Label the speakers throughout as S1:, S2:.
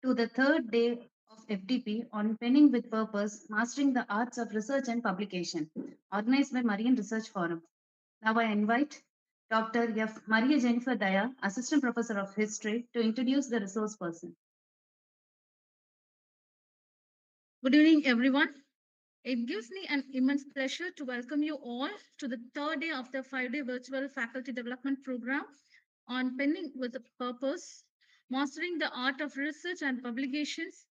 S1: to the third day of FDP on Penning with Purpose, Mastering the Arts of Research and Publication, organized by Marian Research Forum. Now I invite Dr. F. Maria Jennifer Daya, Assistant Professor of History, to introduce the resource person.
S2: Good evening, everyone. It gives me an immense pleasure to welcome you all to the third day of the 5-day virtual faculty development program on Penning with a Purpose, Mastering the Art of Research and Publications,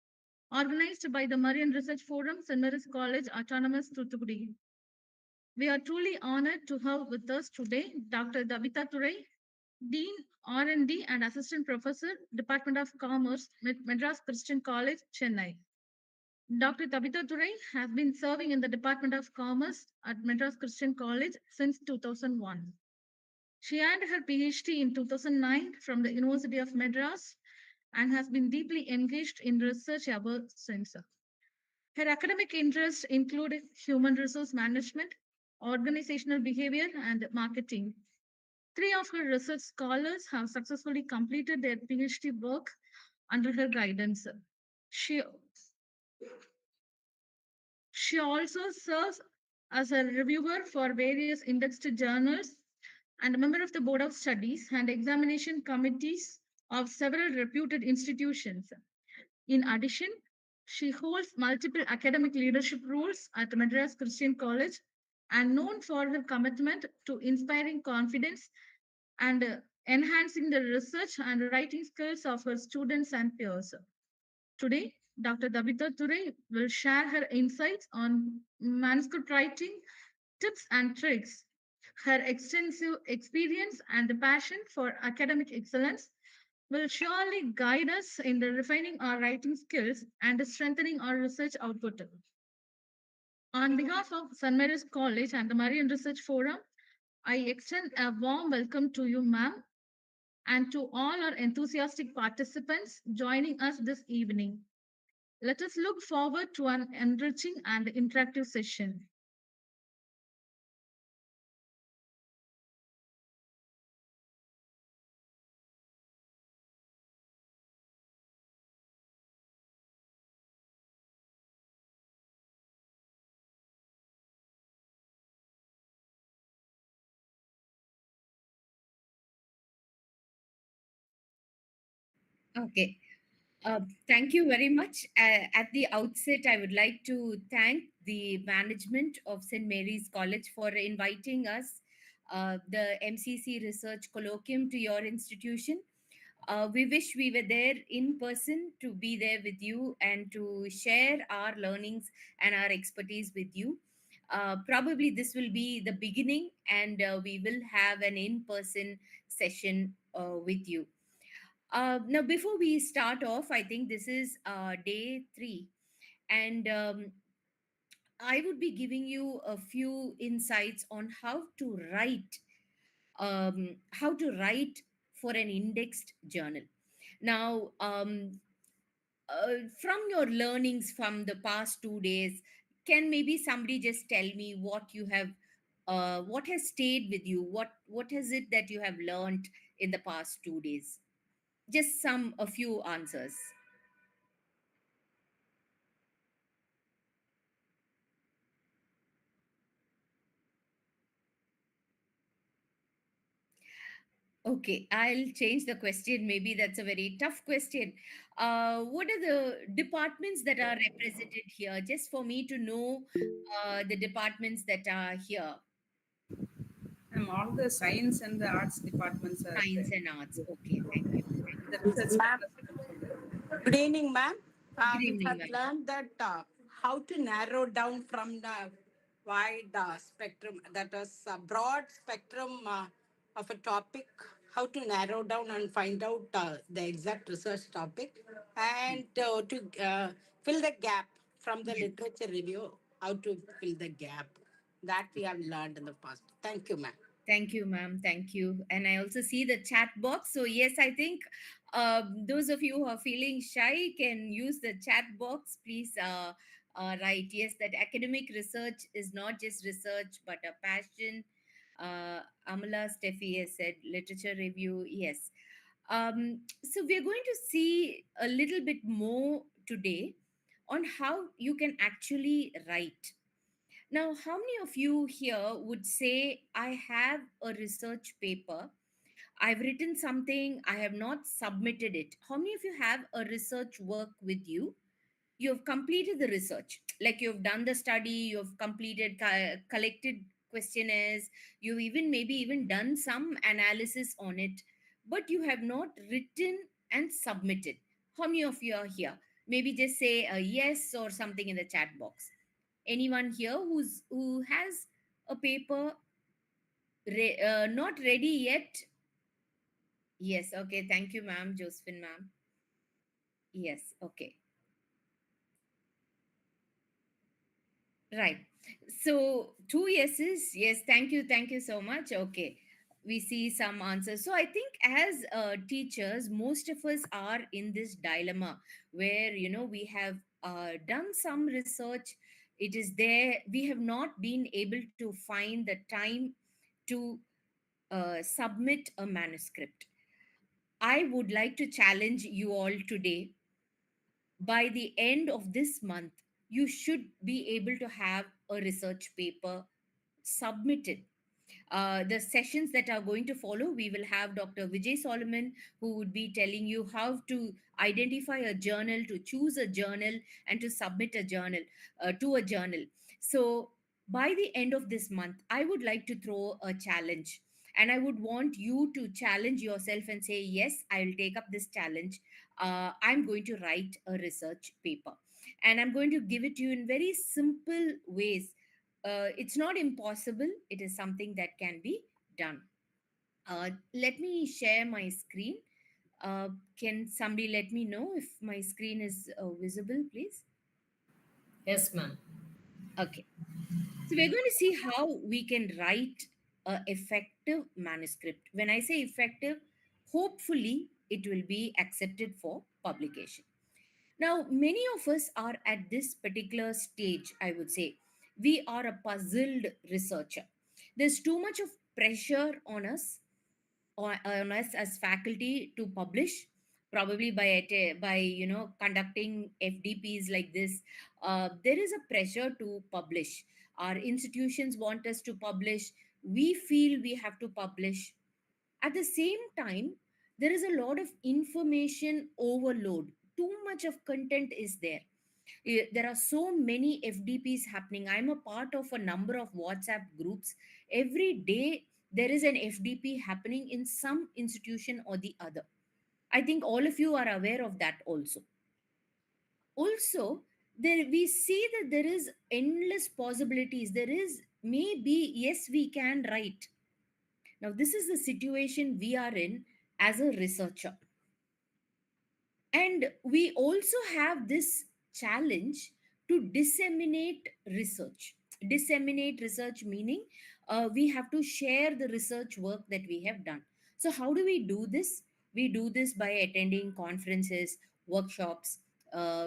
S2: organized by the Marian Research Forum, St. Mary's College, Autonomous, Thuthukudi. We are truly honored to have with us today Dr. Davita Turai, Dean R&D and Assistant Professor, Department of Commerce, Madras Christian College, Chennai. Dr. Tabitha Turai has been serving in the Department of Commerce at Madras Christian College since 2001. She earned her PhD in 2009 from the University of Madras and has been deeply engaged in research ever since. Her academic interests include human resource management, organizational behavior, and marketing. Three of her research scholars have successfully completed their PhD work under her guidance. She She also serves as a reviewer for various indexed journals and a member of the Board of Studies and Examination Committees of several reputed institutions. In addition, she holds multiple academic leadership roles at Madras Christian College and known for her commitment to inspiring confidence and enhancing the research and writing skills of her students and peers. Today, Dr. Dabita Ture will share her insights on manuscript writing, tips and tricks. Her extensive experience and passion for academic excellence will surely guide us in the refining our writing skills and strengthening our research output. On behalf of St. Mary's College and the Marian Research Forum, I extend a warm welcome to you, ma'am, and to all our enthusiastic participants joining us this evening. Let us look forward to an enriching and interactive session.
S3: Okay. Thank you very much. At the outset, I would like to thank the management of St. Mary's College for inviting us, the MCC Research Colloquium, to your institution. We wish we were there in person to be there with you and to share our learnings and our expertise with you. Probably this will be the beginning, and we will have an in person session with you. Now, before we start off, I think this is day three, and I would be giving you a few insights on how to write for an indexed journal. Now, from your learnings from the past 2 days, can maybe somebody just tell me what has stayed with you? What is it that you have learned in the past 2 days? Just a few answers. Okay, I'll change the question. Maybe that's a very tough question. What are the departments that are represented here? Just for me to know the departments that are here.
S4: All the science and the arts departments are
S3: Science
S4: there.
S3: and arts. Okay, thank you. Thank
S4: The research
S5: Ma'am,
S4: department also there.
S5: good evening, ma'am.
S3: you. Good
S5: We
S3: evening,
S5: have
S3: ma'am.
S5: learned that how to narrow down from the wide spectrum, that is a broad spectrum of a topic, how to narrow down and find out the exact research topic, and to fill the gap from the
S3: Yes.
S5: literature review, how to fill the gap. That we have learned in the past. Thank you, ma'am.
S3: Thank you, ma'am. Thank you. And I also see the chat box. So, yes, I think those of you who are feeling shy can use the chat box. Please write, yes, that academic research is not just research, but a passion. Amala Steffi has said literature review. Yes. So we're going to see a little bit more today on how you can actually write. Now, how many of you here would say, I have a research paper, I've written something, I have not submitted it? How many of you have a research work with you? You've completed the research, like you've done the study, you've completed, collected questionnaires, you've even maybe even done some analysis on it, but you have not written and submitted. How many of you are here? Maybe just say a yes or something in the chat box. Anyone here who has a paper not ready yet? Yes, okay, thank you, ma'am, Josephine, ma'am. Yes, okay. Right. So two yeses. Yes. Thank you. Thank you so much. Okay. We see some answers. So I think as teachers, most of us are in this dilemma where, we have done some research. It is there. We have not been able to find the time to submit a manuscript. I would like to challenge you all today. By the end of this month, you should be able to have a research paper submitted. The sessions that are going to follow, we will have Dr. Vijay Solomon, who would be telling you how to identify a journal, to choose a journal, and to submit a journal to a journal. So, by the end of this month, I would like to throw a challenge. And I would want you to challenge yourself and say, yes, I'll take up this challenge. I'm going to write a research paper. And I'm going to give it to you in very simple ways. It's not impossible, it is something that can be done. Let me share my screen. Can somebody let me know if my screen is visible, please?
S6: Yes, ma'am.
S3: Okay. So we're going to see how we can write a effective manuscript. When I say effective, hopefully it will be accepted for publication. Now, many of us are at this particular stage, I would say. We are a puzzled researcher. There's too much of pressure on us as faculty to publish, probably by conducting FDPs like this. There is a pressure to publish. Our institutions want us to publish. We feel we have to publish. At the same time, there is a lot of information overload. Too much of content is there. There are so many FDPs happening. I'm a part of a number of WhatsApp groups. Every day, there is an FDP happening in some institution or the other. I think all of you are aware of that also. Also, there we see that there is endless possibilities. There is maybe, yes, we can write. Now, this is the situation we are in as a researcher. And we also have this challenge to disseminate research. Disseminate research meaning we have to share the research work that we have done. So, how do we do this? We do this by attending conferences, workshops.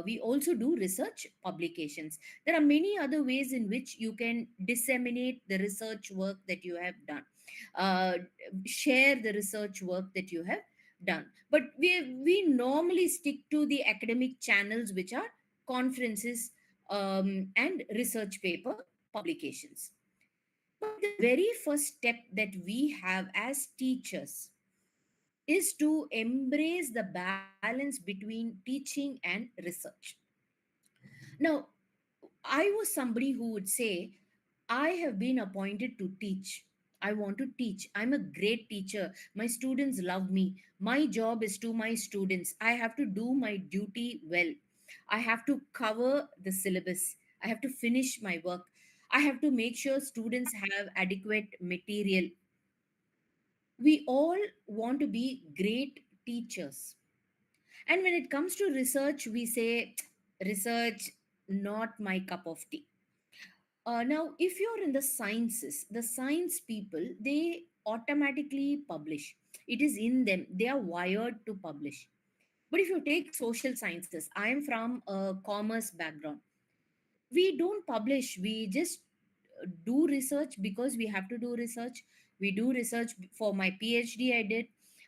S3: We also do research publications. There are many other ways in which you can disseminate the research work that you have done, uh, share the research work that you have done. But we normally stick to the academic channels, which are conferences and research paper publications. But the very first step that we have as teachers is to embrace the balance between teaching and research. Now, I was somebody who would say, I have been appointed to teach. I want to teach. I'm a great teacher. My students love me. My job is to my students. I have to do my duty well. I have to cover the syllabus. I have to finish my work. I have to make sure students have adequate material. We all want to be great teachers. And when it comes to research, we say, research, not my cup of tea. Now, if you're in the sciences, the science people, they automatically publish. It is in them. They are wired to publish. But if you take social sciences, I am from a commerce background. We don't publish. We just do research because we have to do research. We do research for my PhD, I did.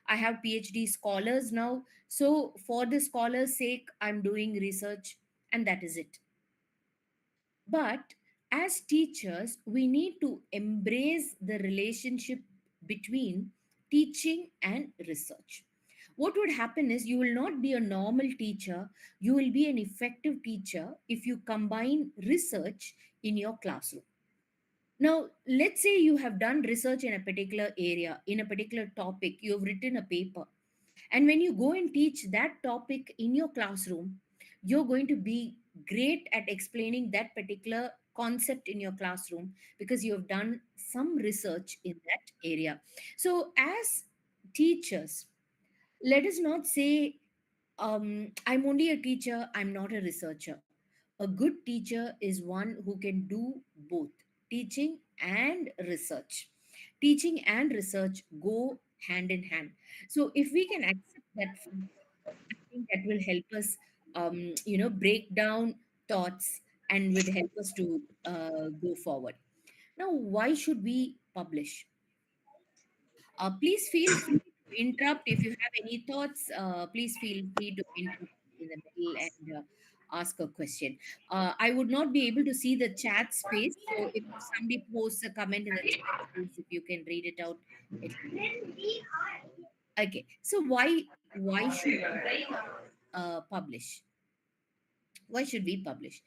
S3: I have PhD scholars now. So for the scholars' sake, I'm doing research, and that is it. But as teachers, we need to embrace the relationship between teaching and research. What would happen is you will not be a normal teacher, you will be an effective teacher if you combine research in your classroom. Now, let's say you have done research in a particular area, in a particular topic, you have written a paper. And when you go and teach that topic in your classroom, you're going to be great at explaining that particular concept in your classroom because you have done some research in that area. So, as teachers, let us not say, I'm only a teacher, I'm not a researcher. A good teacher is one who can do both teaching and research. Teaching and research go hand in hand. So, if we can accept that fact, I think that will help us, break down thoughts and would help us to go forward. Now, why should we publish? Please feel free to interrupt if you have any thoughts. Please feel free to interrupt in the middle and ask a question. I would not be able to see the chat space, so if somebody posts a comment in the chat space, if you can read it out, it will be great. Okay. So why should we publish? Why should we publish?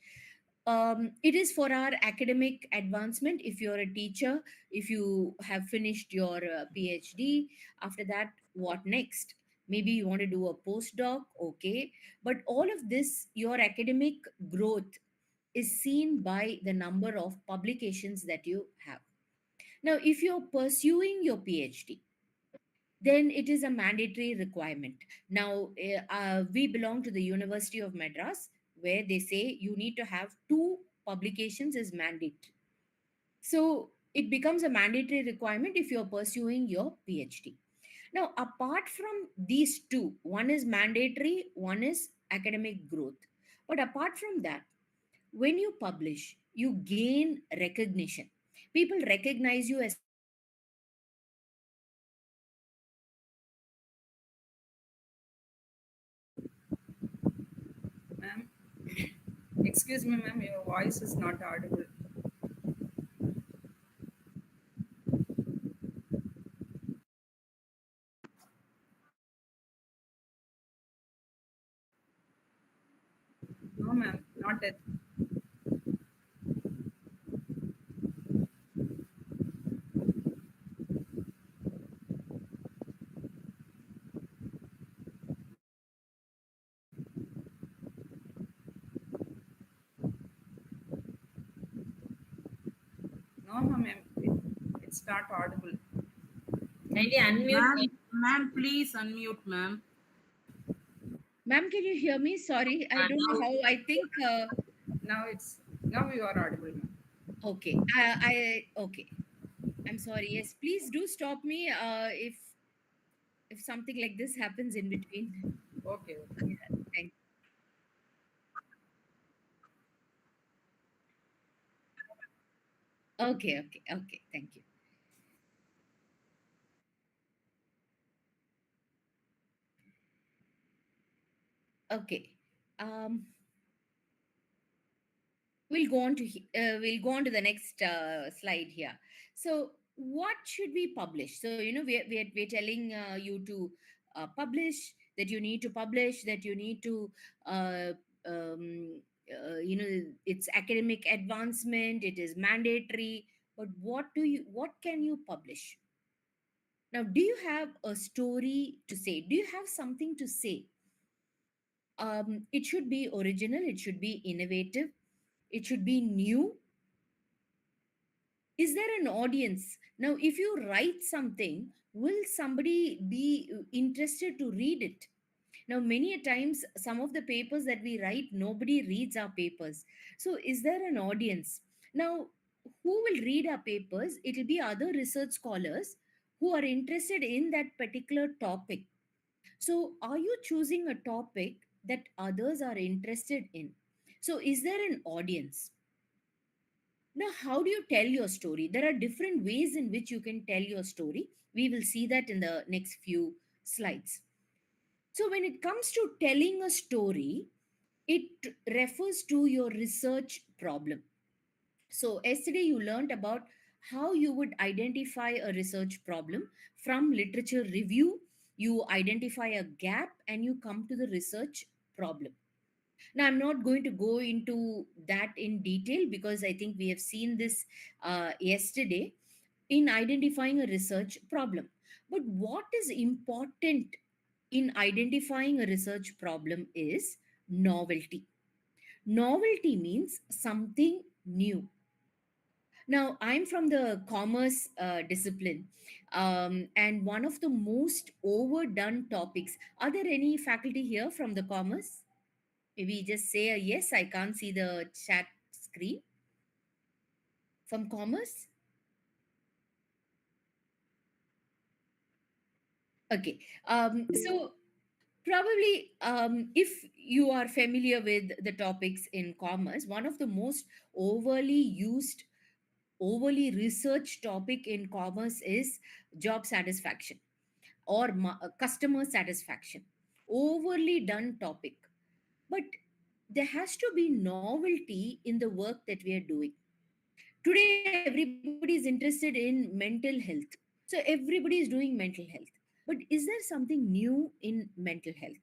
S3: It is for our academic advancement. If you're a teacher, if you have finished your PhD, after that, what next? Maybe you want to do a postdoc, okay. But all of this, your academic growth is seen by the number of publications that you have. Now, if you're pursuing your PhD, then it is a mandatory requirement. Now, we belong to the University of Madras, where they say you need to have two publications as mandate. So it becomes a mandatory requirement if you're pursuing your PhD. Now, apart from these two, one is mandatory, one is academic growth. But apart from that, when you publish, you gain recognition. People recognize you as someone who has published, someone who has written a paper, someone who has
S4: Ma'am, excuse me, ma'am, your voice is not audible. No, ma'am, not it. No, ma'am, it's not audible.
S6: Kindly unmute.
S4: Ma'am, please unmute, ma'am.
S3: Ma'am, can you hear me? Sorry, I don't know
S6: Now,
S3: how. I think
S4: Now you are audible, ma'am.
S3: okay. Okay. I'm sorry. Yes, please do stop me if something like this happens in between.
S4: Okay, okay.
S3: Yeah, thank. Okay, okay, okay. Thank you. Okay. Um, we'll go on to the next slide here. So what should we publish? So we're telling you to publish, that you need to publish, that you need to uh, um, it's academic advancement, it is mandatory. But what can you publish? Now, do you have a story to say? Do you have something to say? It should be original, it should be innovative, it should be new. Is there an audience? Now, if you write something, will somebody be interested to read it? Now, many a times, some of the papers that we write, nobody reads our papers. So, is there an audience? Now, who will read our papers? It will be other research scholars who are interested in that particular topic. So, are you choosing a topic that others are interested in? So, is there an audience? Now, how do you tell your story? There are different ways in which you can tell your story. We will see that in the next few slides. So when it comes to telling a story, it refers to your research problem. So yesterday you learned about how you would identify a research problem from literature review. You identify a gap and you come to the research problem. Now, I'm not going to go into that in detail because I think we have seen this yesterday in identifying a research problem. But what is important in identifying a research problem is novelty. Novelty means something new. Now, I'm from the commerce discipline, and one of the most overdone topics. Are there any faculty here from the commerce? Maybe just say a yes. I can't see the chat screen. From commerce? Okay. So, probably if you are familiar with the topics in commerce, one of the most overly used, overly researched topic in commerce is job satisfaction or customer satisfaction. Overly done topic. But there has to be novelty in the work that we are doing. Today, everybody is interested in mental health. So, everybody is doing mental health. But is there something new in mental health?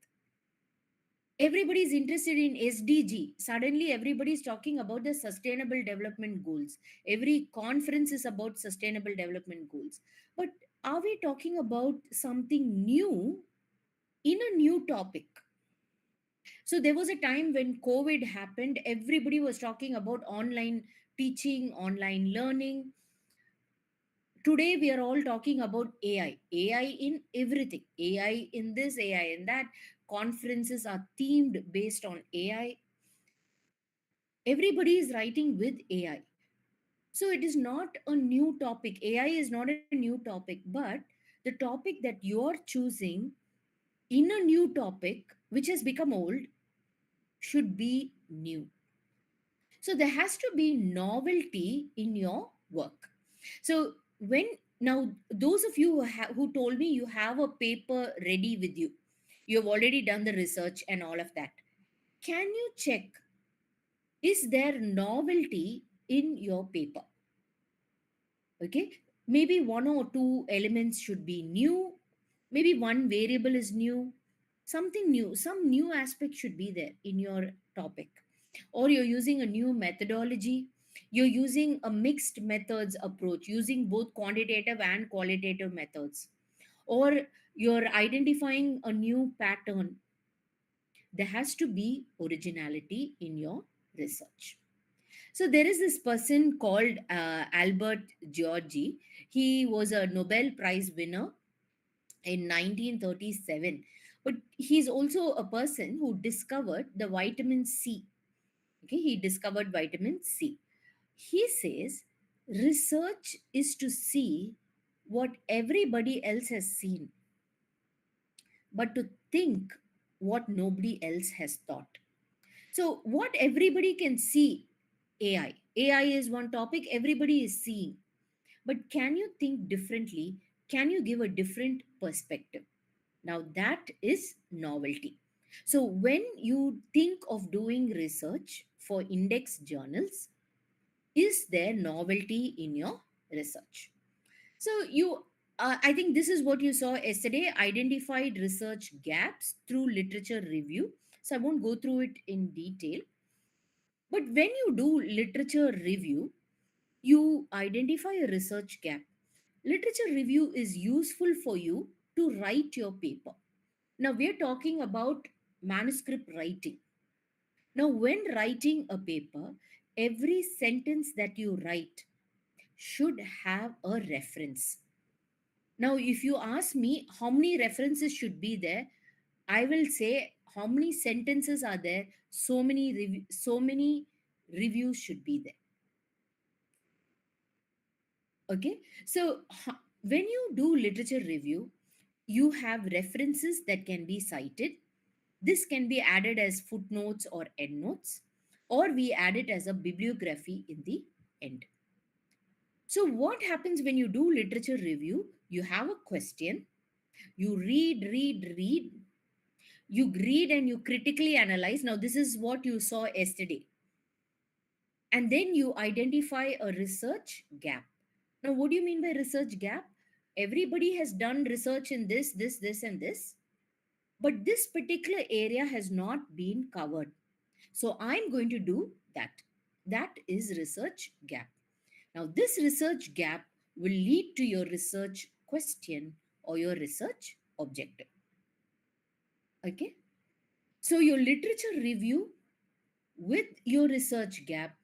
S3: Everybody is interested in SDG. Suddenly, everybody is talking about the sustainable development goals. Every conference is about sustainable development goals. But are we talking about something new in a new topic? So there was a time when COVID happened, everybody was talking about online teaching, online learning. Today we are all talking about AI, AI in everything, AI in this, AI in that. Conferences are themed based on AI. Everybody is writing with AI. So it is not a new topic. AI is not a new topic, but the topic that you're choosing in a new topic, which has become old, should be new. So there has to be novelty in your work. So when now those of you who told me you have a paper ready with you, you have already done the research and all of that. Can you check, is there novelty in your paper? Okay, maybe one or two elements should be new, maybe one variable is new, something new, some new aspect should be there in your topic. Or you're using a new methodology, you're using a mixed methods approach, using both quantitative and qualitative methods, or you're identifying a new pattern. There has to be originality in your research. So there is this person called Albert Georgi. He was a Nobel Prize winner in 1937. But he's also a person who discovered the vitamin C. Okay, he discovered vitamin C. He says research is to see what everybody else has seen, but to think what nobody else has thought. So, what everybody can see, AI. AI is one topic everybody is seeing. But can you think differently? Can you give a different perspective? Now, that is novelty. So, when you think of doing research for index journals, is there novelty in your research? So, I think this is what you saw yesterday, identified research gaps through literature review. So, I won't go through it in detail. But when you do literature review, you identify a research gap. Literature review is useful for you to write your paper. Now, we're talking about manuscript writing. Now, when writing a paper, every sentence that you write should have a reference. Now, if you ask me how many references should be there, I will say how many sentences are there, so many reviews should be there. Okay, so when you do literature review, you have references that can be cited. This can be added as footnotes or endnotes, or we add it as a bibliography in the end. So, what happens when you do literature review? You have a question, You read, you read and you critically analyze. Now, this is what you saw yesterday. And then you identify a research gap. Now, what do you mean by research gap? Everybody has done research in this, and this, but this particular area has not been covered. So, I'm going to do that. That is research gap. Now, this research gap will lead to your research question or your research objective. Okay. So, your literature review with your research gap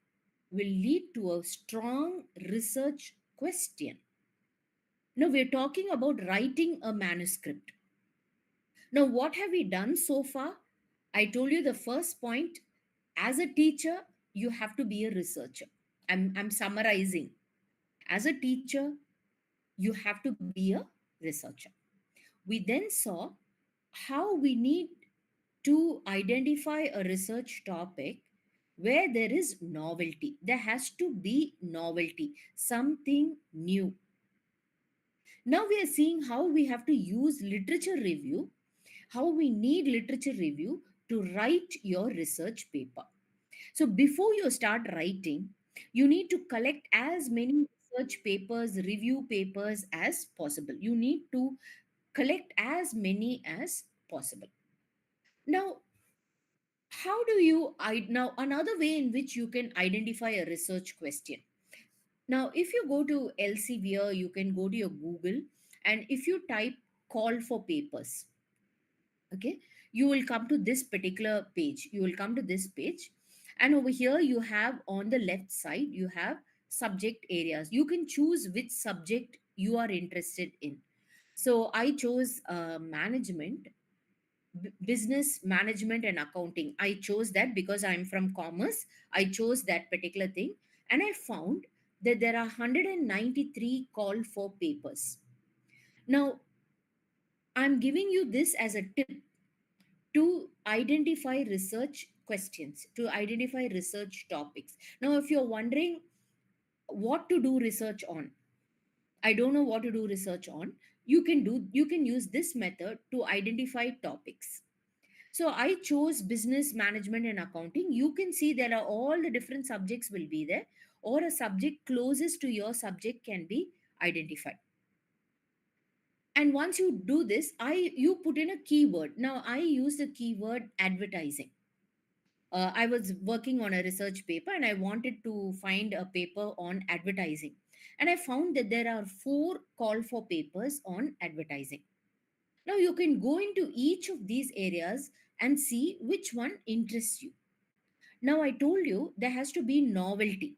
S3: will lead to a strong research question. Now, we're talking about writing a manuscript. Now, what have we done so far? I told you the first point, as a teacher, you have to be a researcher. I'm summarizing. As a teacher, you have to be a researcher. We then saw how we need to identify a research topic where there is novelty. There has to be novelty, something new. Now we are seeing how we have to use literature review, how we need literature review to write your research paper. So before you start writing, you need to collect as many research papers, review papers as possible. You need to collect as many as possible. Now, how do you now another way in which you can identify a research question? Now, if you go to Elsevier, you can go to your Google, and if you type call for papers, okay, you will come to this particular page. You will come to this page, and over here you have on the left side you have subject areas. You can choose which subject you are interested in. So I chose management, business management and accounting. I chose that because I'm from commerce. I chose that particular thing, and I found that there are 193 call for papers. Now, I'm giving you this as a tip to identify research questions, to identify research topics. Now, if you're wondering what to do research on, I don't know what to do research on, you can use this method to identify topics. So I chose business management and accounting. You can see there are all the different subjects will be there, or a subject closest to your subject can be identified. And once you do this, you put in a keyword. Now I use the keyword advertising. I was working on a research paper and I wanted to find a paper on advertising. And I found that there are 4 call for papers on advertising. Now you can go into each of these areas and see which one interests you. Now I told you there has to be novelty.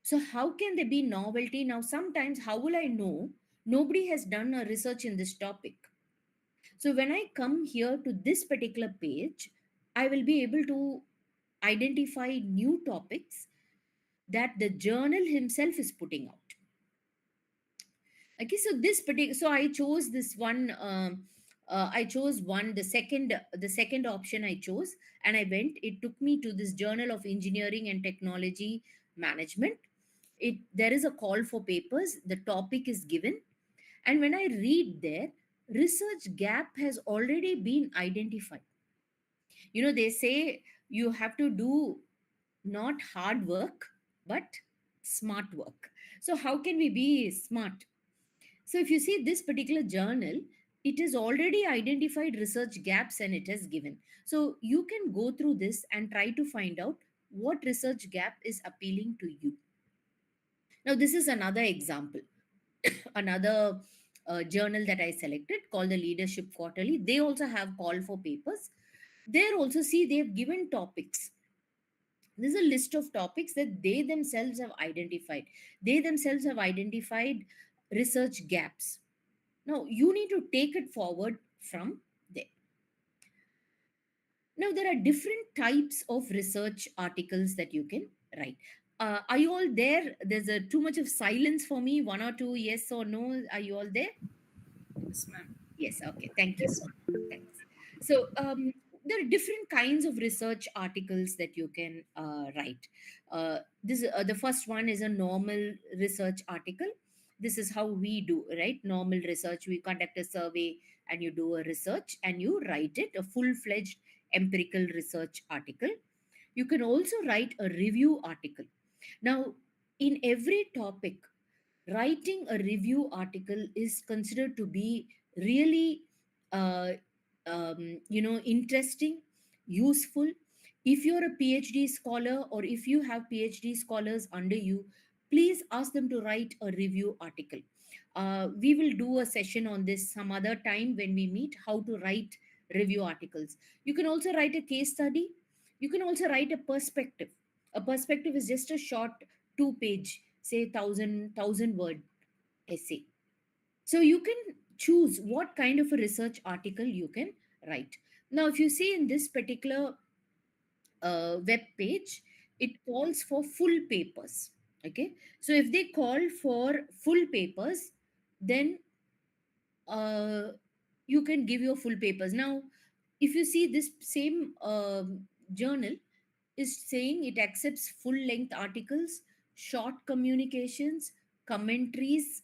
S3: So how can there be novelty? Now sometimes how will I know? Nobody has done a research in this topic. So when I come here to this particular page, I will be able to identify new topics that the journal himself is putting out. Okay, so this particular, so I chose this one. I chose one, the second option I chose, and I went. It took me to this Journal of Engineering and Technology Management. There is a call for papers. The topic is given, and when I read there, research gap has already been identified. They say you have to do not hard work, but smart work. So how can we be smart? So if you see this particular journal, it has already identified research gaps and it has given. So you can go through this and try to find out what research gap is appealing to you. Now, this is another example. Another journal that I selected called the Leadership Quarterly. They also have call for papers. There also see they've given topics. This is a list of topics that they themselves have identified. They themselves have identified research gaps. Now, you need to take it forward from there. Now, there are different types of research articles that you can write. Are you all there? There's too much of silence for me. One or two, yes or no. Are you all there?
S4: Yes, ma'am.
S3: Yes, okay. Thank you. Thanks. So, there are different kinds of research articles that you can write. The first one is a normal research article. This is how we do, right? Normal research. We conduct a survey. and you do a research and you write it, a full-fledged empirical research article. You can also write a review article. Now, in every topic, writing a review article is considered to be really uh, interesting, useful. If you're a PhD scholar or if you have PhD scholars under you, please ask them to write a review article. We will do a session on this some other time when we meet, how to write review articles. You can also write a case study. You can also write a perspective. A perspective is just a short 2 page, say thousand word essay. So you can choose what kind of a research article you can write. Now, if you see in this particular web page, it calls for full papers. Okay, so if they call for full papers, then uh, you can give your full papers. Now, if you see this same journal is saying it accepts full length articles, short communications, commentaries,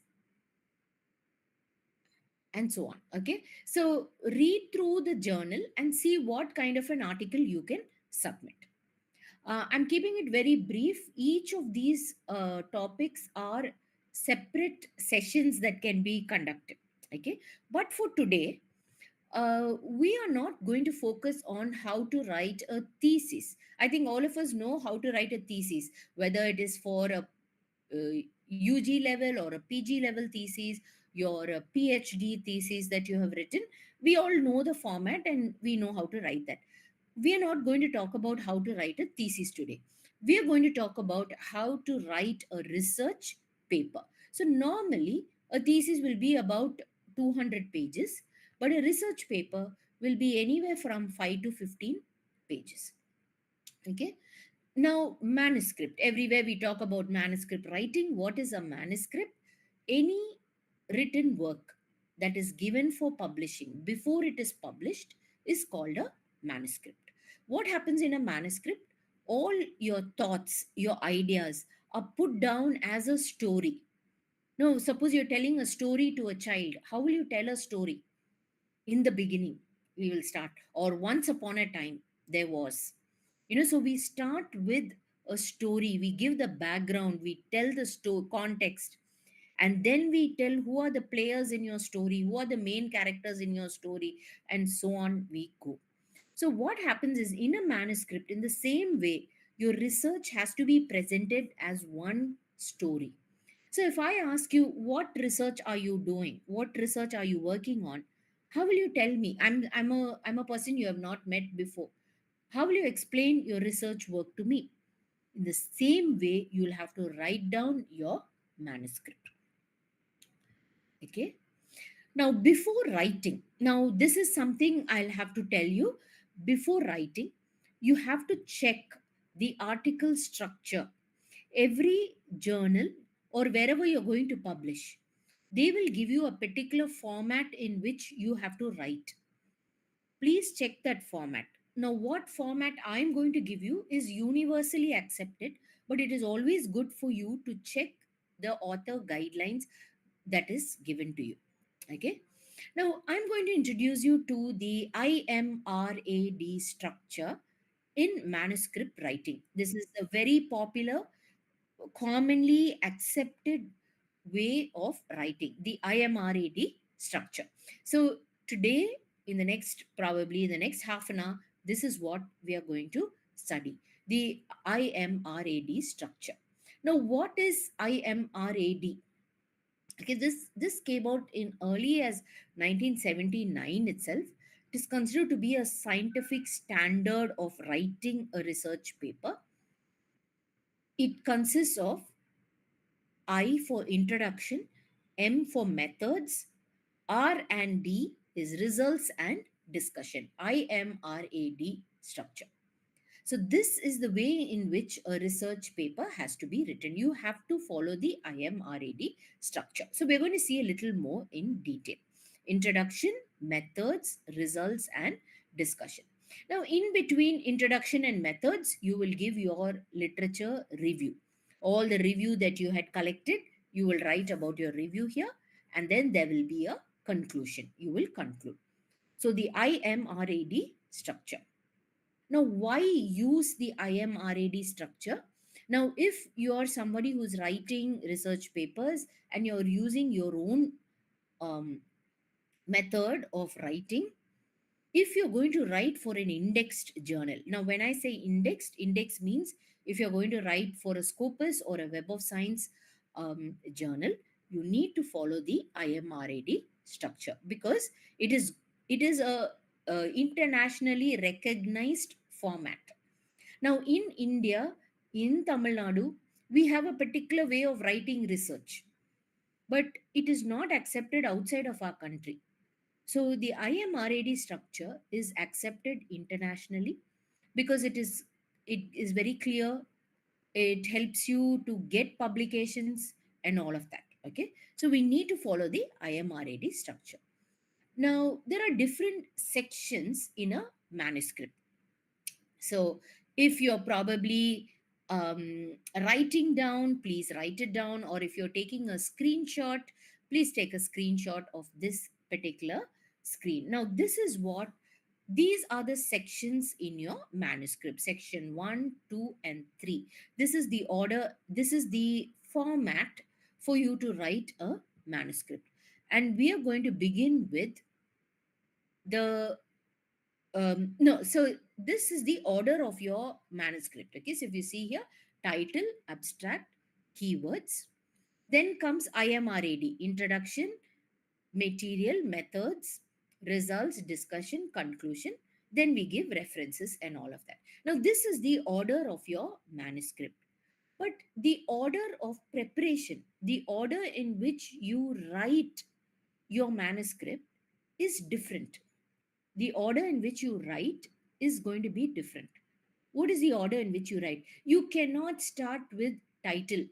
S3: and so on. Okay, so read through the journal and see what kind of an article you can submit. I'm keeping it very brief. Each of these topics are separate sessions that can be conducted. Okay, but for today, we are not going to focus on how to write a thesis. I think all of us know how to write a thesis, whether it is for a UG level or a PG level thesis, your PhD thesis that you have written. We all know the format and we know how to write that. We are not going to talk about how to write a thesis today. We are going to talk about how to write a research paper. So, normally, a thesis will be about 200 pages, but a research paper will be anywhere from 5 to 15 pages. Okay. Now, manuscript. Everywhere we talk about manuscript writing. What is a manuscript? Any written work that is given for publishing before it is published is called a manuscript. What happens in a manuscript? All your thoughts, your ideas are put down as a story. Now, suppose you're telling a story to a child. How will you tell a story? In the beginning, we will start, or once upon a time, there was. So we start with a story, we give the background, we tell the context, and then we tell who are the players in your story, who are the main characters in your story, and so on we go. So what happens is, in a manuscript, in the same way, your research has to be presented as one story. So if I ask you, what research are you doing, what research are you working on, how will you tell me? I'm a person you have not met before. How will you explain your research work to me? In the same way, you'll have to write down your manuscript. Okay. Now, before writing, now this is something I'll have to tell you. Before writing, you have to check the article structure. Every journal or wherever you're going to publish, they will give you a particular format in which you have to write. Please check that format. Now, what format I'm going to give you is universally accepted, but it is always good for you to check the author guidelines that is given to you. Okay. Now, I'm going to introduce you to the IMRAD structure in manuscript writing. This is a very popular, commonly accepted way of writing, the IMRAD structure. So today, in the next, probably in the next half an hour, this is what we are going to study, the IMRAD structure. Now, what is IMRAD? Okay, this came out in early as 1979 itself. It is considered to be a scientific standard of writing a research paper. It consists of I for introduction, M for methods, R and D is results and discussion. IMRAD structure. So this is the way in which a research paper has to be written. You have to follow the IMRAD structure. So we're going to see a little more in detail. Introduction, methods, results, and discussion. Now, in between introduction and methods, you will give your literature review. All the review that you had collected, you will write about your review here, and then there will be a conclusion. You will conclude. So the IMRAD structure. Now, why use the IMRAD structure? Now, if you are somebody who's writing research papers and you're using your own um, method of writing, if you're going to write for an indexed journal, now when I say indexed, index means if you're going to write for a Scopus or a Web of Science journal, you need to follow the IMRAD structure because it is a internationally recognized format. Now in India, in Tamil Nadu, we have a particular way of writing research, but it is not accepted outside of our country. So the IMRAD structure is accepted internationally because it is very clear. It helps you to get publications and all of that. Okay. So we need to follow the IMRAD structure. Now there are different sections in a manuscript. So if you're probably writing down, please write it down. Or if you're taking a screenshot, please take a screenshot of this particular screen. Now, these are the sections in your manuscript: section 1, 2, and 3. This is the order, this is the format for you to write a manuscript. And we are going to begin with the no, so this is the order of your manuscript. Okay, so if you see here, title, abstract, keywords, then comes IMRAD, introduction, material, methods, results, discussion, conclusion. Then we give references and all of that. Now, this is the order of your manuscript. But the order of preparation, the order in which you write your manuscript is different. The order in which you write is going to be different. What is the order in which you write? You cannot start with title.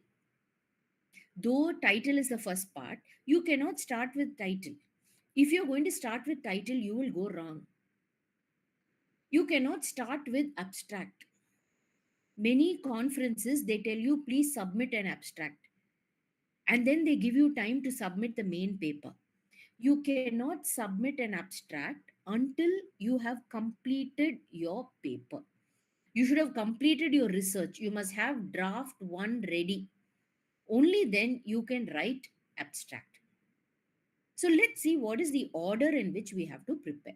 S3: Though title is the first part, you cannot start with title. If you're going to start with title, you will go wrong. You cannot start with abstract. Many conferences, they tell you, please submit an abstract. And then they give you time to submit the main paper. You cannot submit an abstract until you have completed your paper. You should have completed your research. You must have draft 1 ready. Only then you can write abstract. So let's see what is the order in which we have to prepare.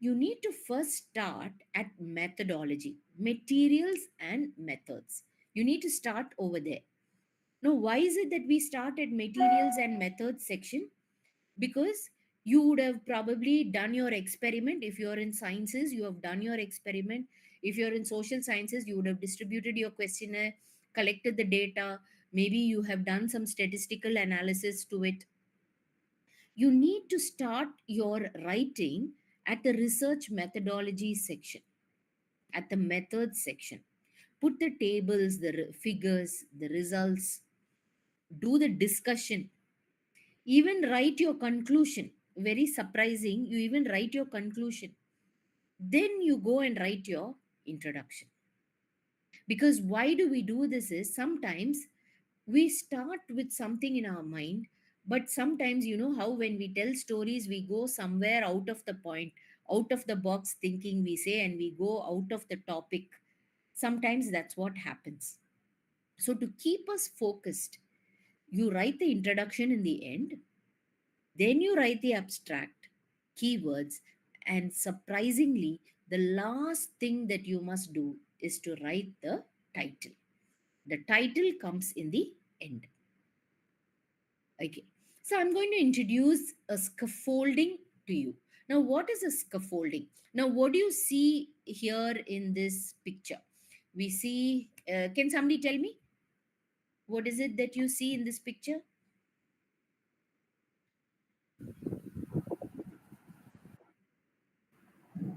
S3: You need to first start at methodology, materials and methods. You need to start over there. Now, why is it that we start at materials and methods section? Because you would have probably done your experiment. If you're in sciences, you have done your experiment. If you're in social sciences, you would have distributed your questionnaire, collected the data. Maybe you have done some statistical analysis to it. You need to start your writing at the research methodology section, at the methods section. Put the tables, the figures, the results, do the discussion, even write your conclusion. Very surprising, you even write your conclusion. Then you go and write your introduction. Because why do we do this is sometimes we start with something in our mind, but sometimes you know how when we tell stories, we go somewhere out of the point, out of the box thinking we say, and we go out of the topic. Sometimes that's what happens. So to keep us focused, you write the introduction in the end, then you write the abstract, keywords, and surprisingly, the last thing that you must do is to write the title. The title comes in the end. Okay. So I'm going to introduce a scaffolding to you. Now, what is a scaffolding? Now, what do you see here in this picture? We see, can somebody tell me? What is it that you see in this picture?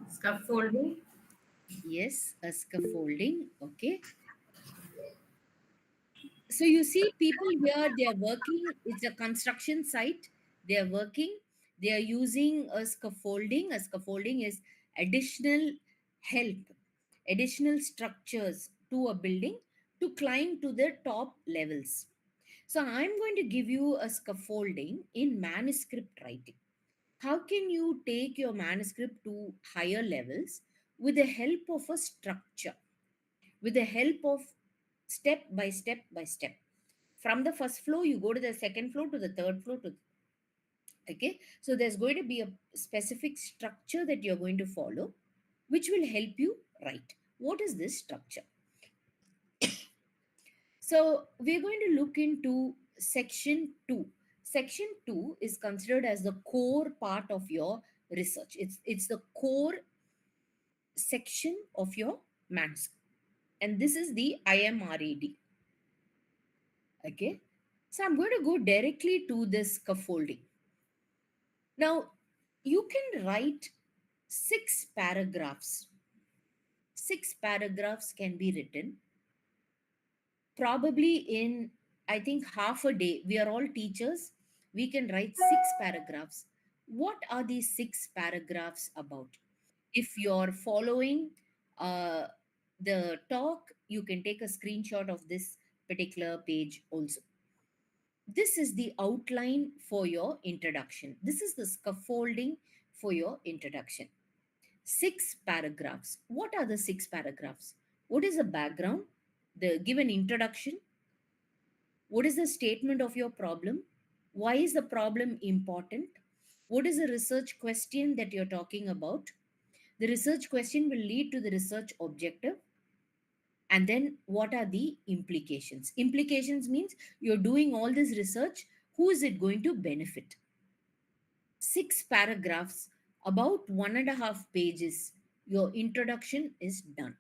S6: Scaffolding.
S3: Yes, a scaffolding. Okay. So you see people here, they are working, it's a construction site. They are working, they are using a scaffolding. A scaffolding is additional help, additional structures to a building to climb to the top levels. So I'm going to give you a scaffolding in manuscript writing. How can you take your manuscript to higher levels with the help of a structure, with the help of step by step by step? From the first floor, you go to the second floor, to the third floor, to okay. So there's going to be a specific structure that you're going to follow, which will help you write. What is this structure? So we're going to look into section 2. Section 2 is considered as the core part of your research. It's the core section of your manuscript. And this is the IMRAD. Okay. So I'm going to go directly to this scaffolding. Now, you can write 6 paragraphs. 6 paragraphs can be written probably in, I think, half a day. We are all teachers. We can write 6 paragraphs. What are these 6 paragraphs about? If you're following uh, the talk, you can take a screenshot of this particular page also. This is the outline for your introduction. This is the scaffolding for your introduction. 6 paragraphs. What are the 6 paragraphs? What is the background? The given introduction. What is the statement of your problem? Why is the problem important? What is the research question that you're talking about? The research question will lead to the research objective. And then what are the implications? Implications means you're doing all this research. Who is it going to benefit? 6 paragraphs, about 1.5 pages. Your introduction is done.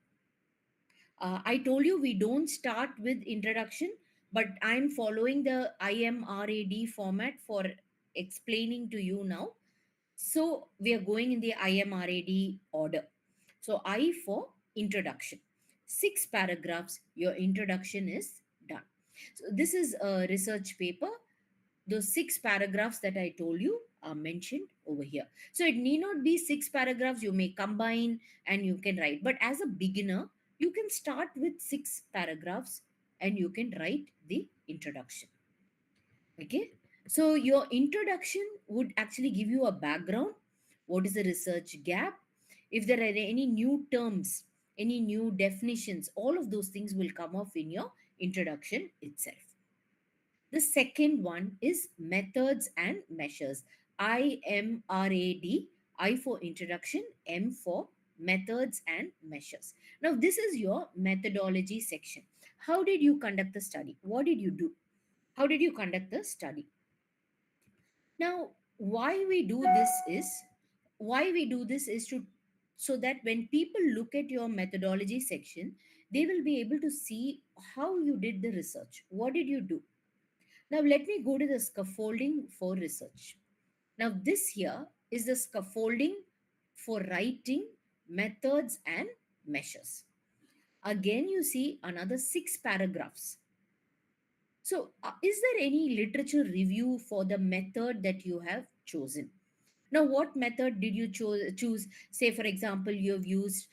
S3: I told you we don't start with introduction, but I'm following the IMRAD format for explaining to you now. So we are going in the IMRAD order. So I for introduction. 6 paragraphs, your introduction is done. So this is a research paper. Those 6 paragraphs that I told you are mentioned over here. So it need not be 6 paragraphs. You may combine and you can write. But as a beginner, you can start with 6 paragraphs and you can write the introduction. Okay. So your introduction would actually give you a background. What is the research gap? If there are any new terms, any new definitions, all of those things will come off in your introduction itself. The second one is methods and measures. IMRAD, I for introduction, M for methods and measures. Now, this is your methodology section. How did you conduct the study? What did you do? How did you conduct the study? Now, why we do this is to so that when people look at your methodology section, they will be able to see how you did the research. What did you do? Now, let me go to the scaffolding for research. Now, this here is the scaffolding for writing methods and measures. Again, you see another 6 paragraphs. So, is there any literature review for the method that you have chosen? Now, what method did you choose? Say, for example, you have used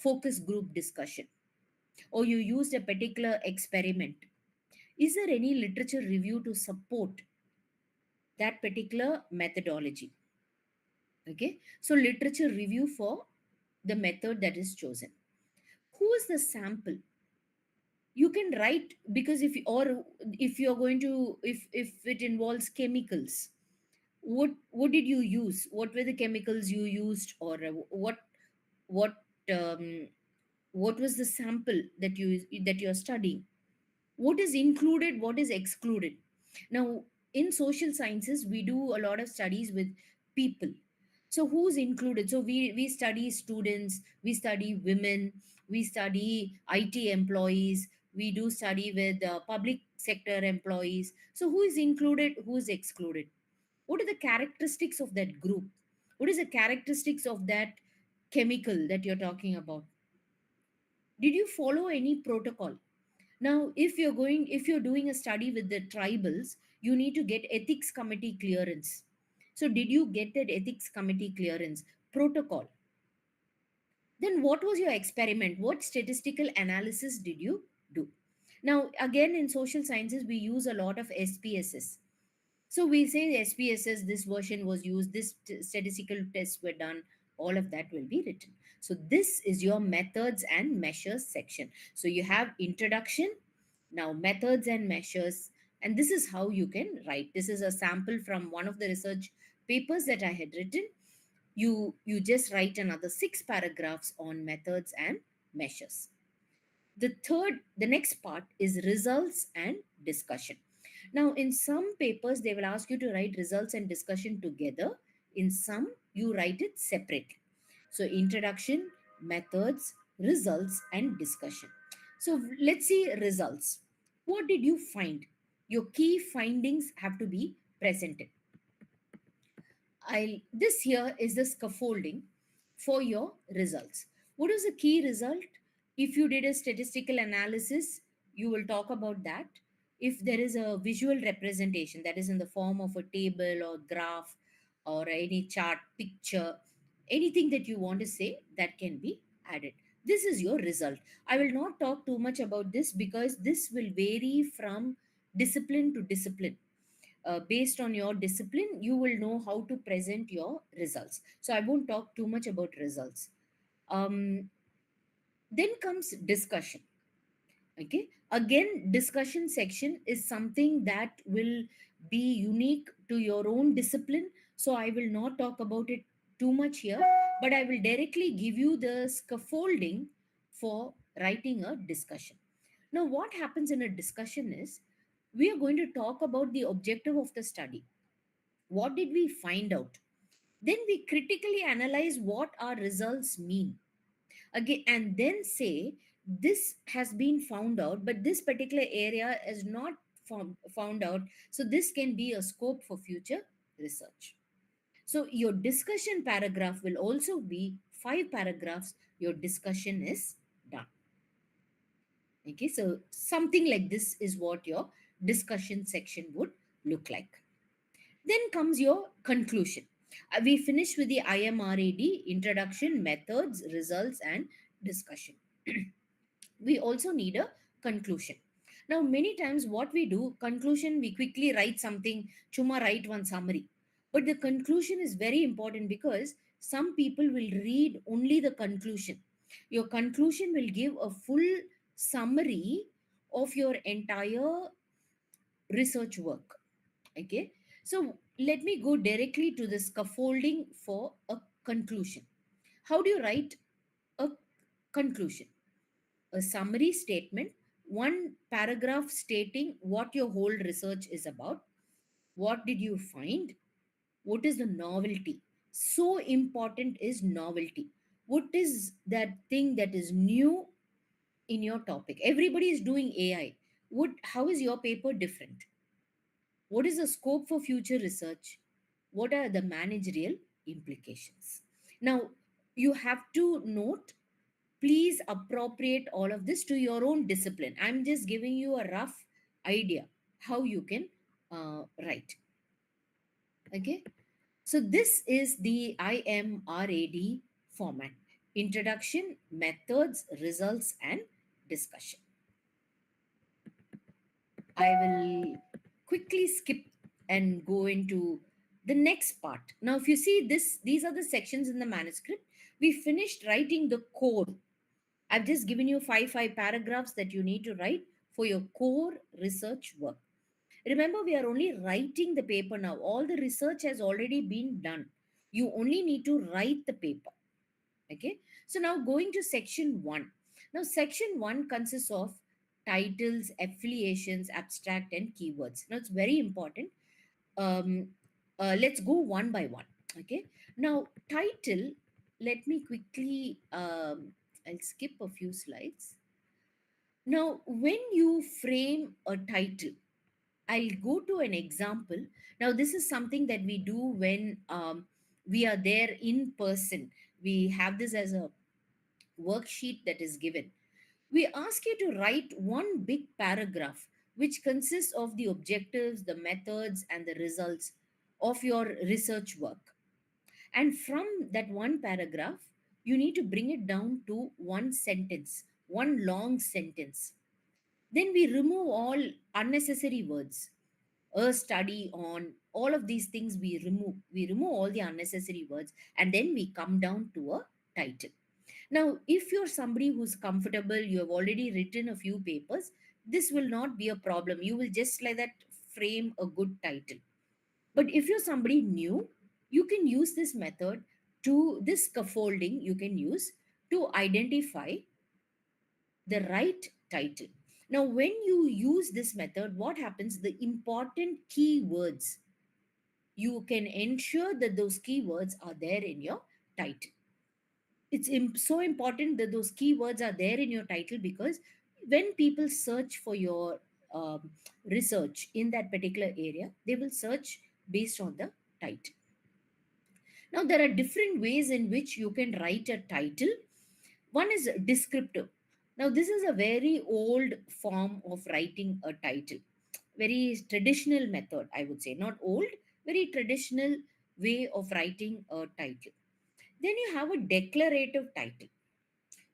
S3: focus group discussion or you used a particular experiment. Is there any literature review to support that particular methodology? Okay, so literature review for the method that is chosen. Who is the sample? You can write, because if you're going to, if it involves chemicals, what did you use? What were the chemicals you used, or what um, what was the sample that you're studying? What is included, what is excluded? Now, in social sciences, we do a lot of studies with people. So who's included? So we study students, we study women, we study IT employees, we do study with public sector employees. So who is included, who is excluded? What are the characteristics of that group? What is the characteristics of that chemical that you're talking about? Did you follow any protocol? Now, if you're doing a study with the tribals, you need to get ethics committee clearance. So did you get that ethics committee clearance protocol? Then what was your experiment? What statistical analysis did you do? Now, again, in social sciences, we use a lot of SPSS. So we say SPSS, this version was used, this statistical tests were done, all of that will be written. So this is your methods and measures section. So you have introduction, now methods and measures, and this is how you can write. This is a sample from one of the research papers that I had written. You just write another 6 paragraphs on methods and measures. The next part is results and discussion. Now, in some papers, they will ask you to write results and discussion together. In some, you write it separately. So, introduction, methods, results, and discussion. So, let's see results. What did you find? Your key findings have to be presented. This here is the scaffolding for your results. What is the key result? If you did a statistical analysis, you will talk about that. If there is a visual representation that is in the form of a table or graph or any chart, picture, anything that you want to say, that can be added. This is your result. I will not talk too much about this because this will vary from discipline to discipline. Based on your discipline, you will know how to present your results. So I won't talk too much about results. Then comes discussion. Okay, again, discussion section is something that will be unique to your own discipline. So I will not talk about it too much here, but I will directly give you the scaffolding for writing a discussion. Now, what happens in a discussion is we are going to talk about the objective of the study. What did we find out? Then we critically analyze what our results mean. Again, and then say, this has been found out, but this particular area is not found out. So this can be a scope for future research. So your discussion paragraph will also be 5 paragraphs. Your discussion is done. Okay, so something like this is what your discussion section would look like. Then comes your conclusion. We finish with the IMRAD, introduction, methods, results, and discussion. We also need a conclusion. Now, many times what we do, conclusion, we quickly write something, chuma write one summary. But the conclusion is very important because some people will read only the conclusion. Your conclusion will give a full summary of your entire research work. Okay, so let me go directly to the scaffolding for a conclusion. How do you write a conclusion? A summary statement, 1 paragraph stating what your whole research is about. What did you find? What is the novelty? So important is novelty. What is that thing that is new in your topic? Everybody is doing AI. How is your paper different? What is the scope for future research? What are the managerial implications? Now, you have to note, please appropriate all of this to your own discipline. I'm just giving you a rough idea how you can write. Okay, so this is the IMRAD format: introduction, methods, results, and discussion. I will quickly skip and go into the next part. Now, if you see this, these are the sections in the manuscript. We finished writing the core. I've just given you five paragraphs that you need to write for your core research work. Remember, we are only writing the paper now. All the research has already been done. You only need to write the paper. Okay. So now going to section 1. Now, section 1 consists of titles, affiliations, abstract, and keywords. Now, it's very important. Um, let's go one by one. Okay. Now, title, let me quickly, I'll skip a few slides. Now, when you frame a title, I'll go to an example. Now, this is something that we do when we are there in person. We have this as a worksheet that is given. We ask you to write one big paragraph which consists of the objectives, the methods, and the results of your research work. And from that one paragraph, you need to bring it down to one sentence, one long sentence. Then we remove all unnecessary words. A study on all of these things we remove all the unnecessary words, and then we come down to a title. Now, if you're somebody who's comfortable, you have already written a few papers, this will not be a problem. You will just like that frame a good title. But if you're somebody new, you can use this method to this scaffolding you can use to identify the right title. Now, when you use this method, what happens? The important keywords, you can ensure that those keywords are there in your title. It's so important that those keywords are there in your title, because when people search for your um, research in that particular area, they will search based on the title. Now, there are different ways in which you can write a title. One is descriptive. Now, this is a very old form of writing a title, very traditional method, I would say. Not old, very traditional way of writing a title. Then you have a declarative title.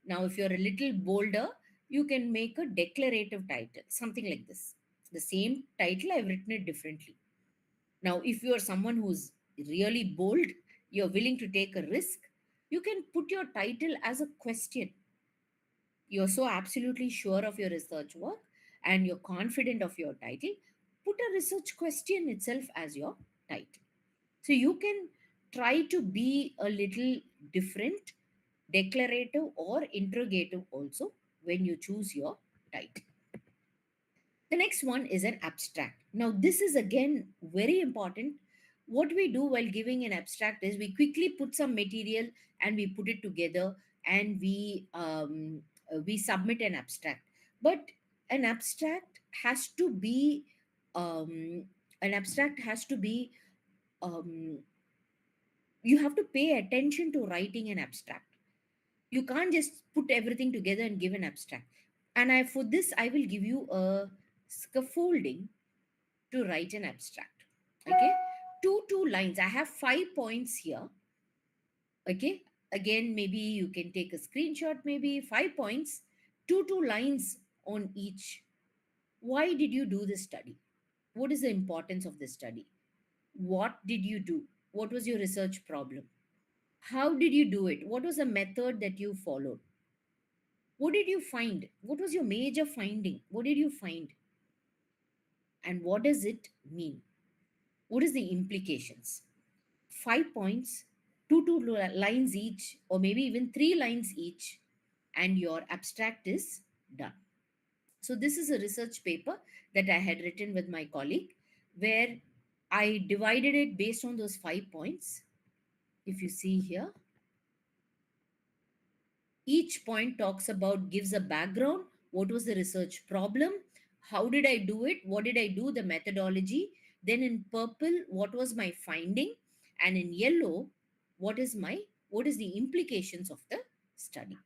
S3: Now, if you're a little bolder, you can make a declarative title, something like this. The same title, I've written it differently. Now, if you are someone who's really bold, you're willing to take a risk, you can put your title as a question. You're so absolutely sure of your research work and you're confident of your title, put a research question itself as your title. So you can try to be a little different, declarative or interrogative also when you choose your title. The next one is an abstract. Now, this is again very important. What we do while giving an abstract is we quickly put some material and we put it together, and we submit an abstract. But an abstract has to be um, an abstract has to be um, you have to pay attention to writing an abstract. You can't just put everything together and give an abstract. And for this I will give you a scaffolding to write an abstract. Okay, two lines. I have 5 points here. Okay, again, maybe you can take a screenshot. Maybe 5 points, two lines on each. Why did you do this study? What is the importance of this study? What did you do? What was your research problem? How did you do it? What was the method that you followed? What did you find? What was your major finding? What did you find? And what does it mean? What is the implications? 5 points, two lines each, or maybe even 3 lines each, and your abstract is done. So this is a research paper that I had written with my colleague, where I divided it based on those 5 points. If you see here, each point talks about, gives a background, what was the research problem, how did I do it, what did I do, the methodology. Then in purple, what was my finding, and in yellow, what is the implications of the study.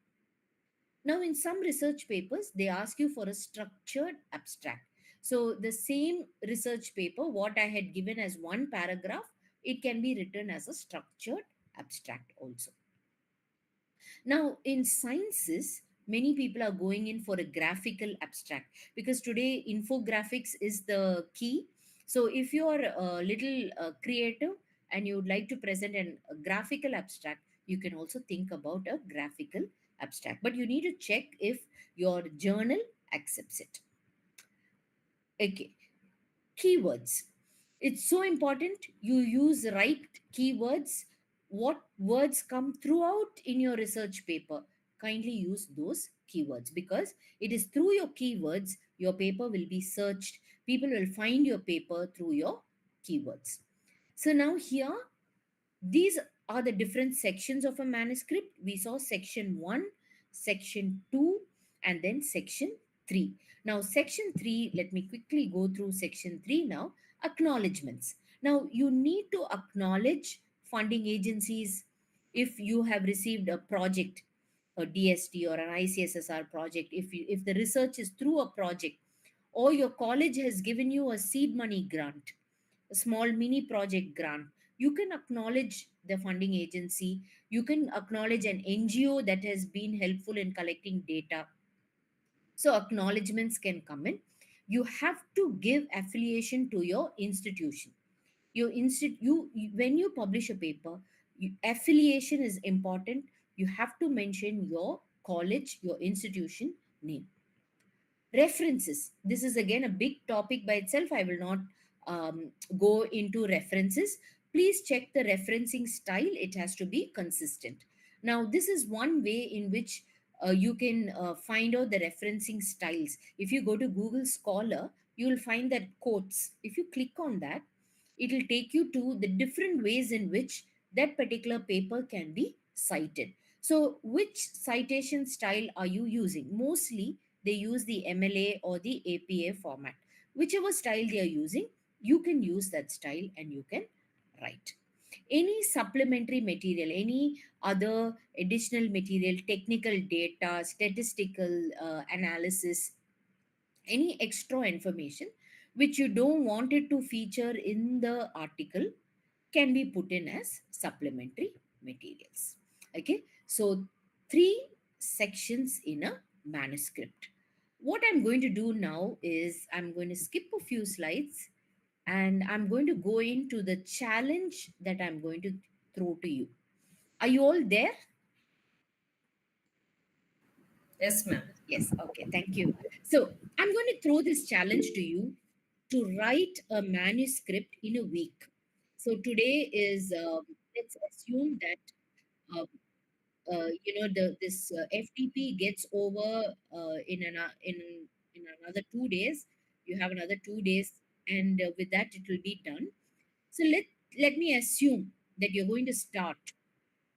S3: Now, in some research papers, they ask you for a structured abstract. So the same research paper, what I had given as one paragraph, it can be written as a structured abstract also. Now, in sciences, many people are going in for a graphical abstract, because today infographics is the key. So, if you are a little creative and you would like to present a graphical abstract, you can also think about a graphical abstract. But you need to check if your journal accepts it. Okay, keywords. It's so important you use right keywords. What words come throughout in your research paper? Kindly use those keywords, because it is through your keywords your paper will be searched. People will find your paper through your keywords. So now here, these are the different sections of a manuscript. We saw section 1, section 2, and then section 3. Now, section 3, let me quickly go through section 3 now. Acknowledgements. Now, you need to acknowledge funding agencies. If you have received a project, a DST or an ICSSR project, if the research is through a project, or your college has given you a seed money grant, a small mini project grant, you can acknowledge the funding agency. You can acknowledge an NGO that has been helpful in collecting data. So acknowledgements can come in. You have to give affiliation to your institution. When you publish a paper, affiliation is important. You have to mention your college, your institution name. References. This is again a big topic by itself. I will not go into references. Please check the referencing style. It has to be consistent. Now, this is one way in which you can find out the referencing styles. If you go to Google Scholar, you will find that quotes. If you click on that, it will take you to the different ways in which that particular paper can be cited. So, which citation style are you using? Mostly, they use the MLA or the APA format. Whichever style they are using, you can use that style and you can write. Any supplementary material, any other additional material, technical data, statistical analysis, any extra information which you don't want it to feature in the article can be put in as supplementary materials. Okay, so three sections in a manuscript. What I'm going to do now is I'm going to skip a few slides and I'm going to go into the challenge that I'm going to throw to you. Are you all there?
S6: Yes, ma'am.
S3: Yes, okay, thank you. So I'm going to throw this challenge to you to write a manuscript in a week. So today is, let's assume that, uh, this FTP gets over in another 2 days. You have another 2 days, and with that, it will be done. So let me assume that you're going to start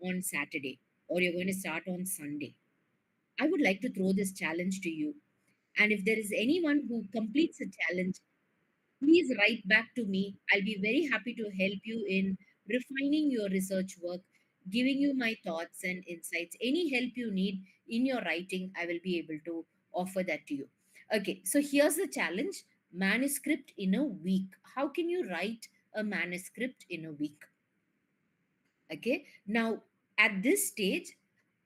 S3: on Saturday or you're going to start on Sunday. I would like to throw this challenge to you. And if there is anyone who completes the challenge, please write back to me. I'll be very happy to help you in refining your research work, giving you my thoughts and insights. Any help you need in your writing, I will be able to offer that to you. Okay, so here's the challenge: manuscript in a week. How can you write a manuscript in a week? Okay, now at this stage,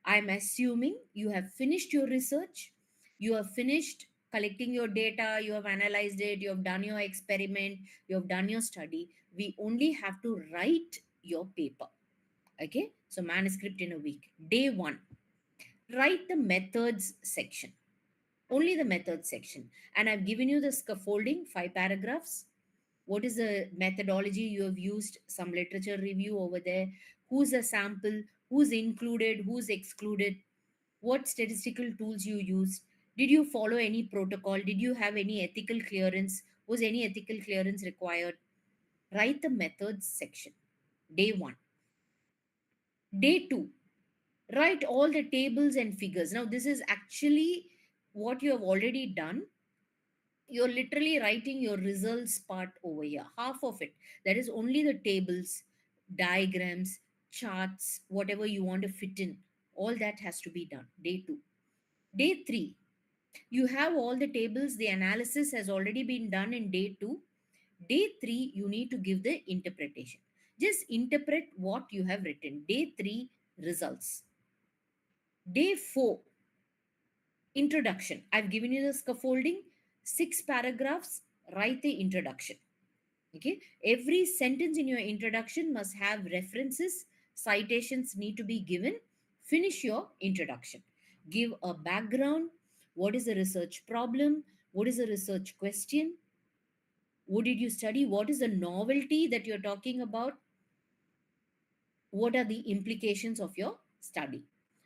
S3: I'm assuming you have finished your research, you have finished collecting your data, you have analyzed it, you have done your experiment, you have done your study. We only have to write your paper. Okay, so manuscript in a week. Day one, write the methods section, only the methods section. And I've given you the scaffolding, 5 paragraphs. What is the methodology you have used? Some literature review over there. Who's a sample? Who's included? Who's excluded? What statistical tools you used? Did you follow any protocol? Did you have any ethical clearance? Was any ethical clearance required? Write the methods section. Day one. Day two, write all the tables and figures. Now, this is actually what you have already done. You're literally writing your results part over here, half of it. That is only the tables, diagrams, charts, whatever you want to fit in. All that has to be done. Day two. Day three, you have all the tables, the analysis has already been done in day two. Day three, you need to give the interpretation. Just interpret what you have written. Day three, results. Day four, introduction. I've given you the scaffolding, 6 paragraphs, write the introduction. Okay, every sentence in your introduction must have references, citations need to be given. Finish your introduction. Give a background. What is the research problem? What is the research question? What did you study? What is the novelty that you're talking about? What are the implications of your study?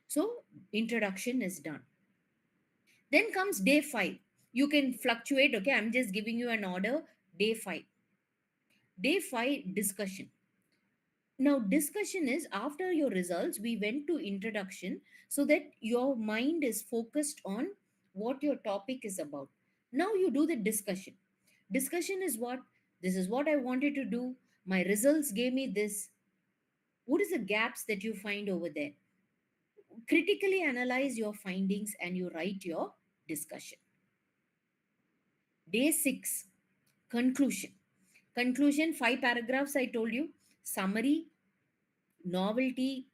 S3: So, introduction is done. Then comes day five. You can fluctuate. Okay, I'm just giving you an order. Day five. Day five, discussion. Now, discussion is after your results, we went to introduction so that your mind is focused on what your topic is about. Now, you do the discussion. Discussion is what? This is what I wanted to do. My results gave me this. What is the gaps that you find over there? Critically analyze your findings and you write your discussion. Day six, conclusion. Conclusion, 5 paragraphs, I told you. Summary, novelty,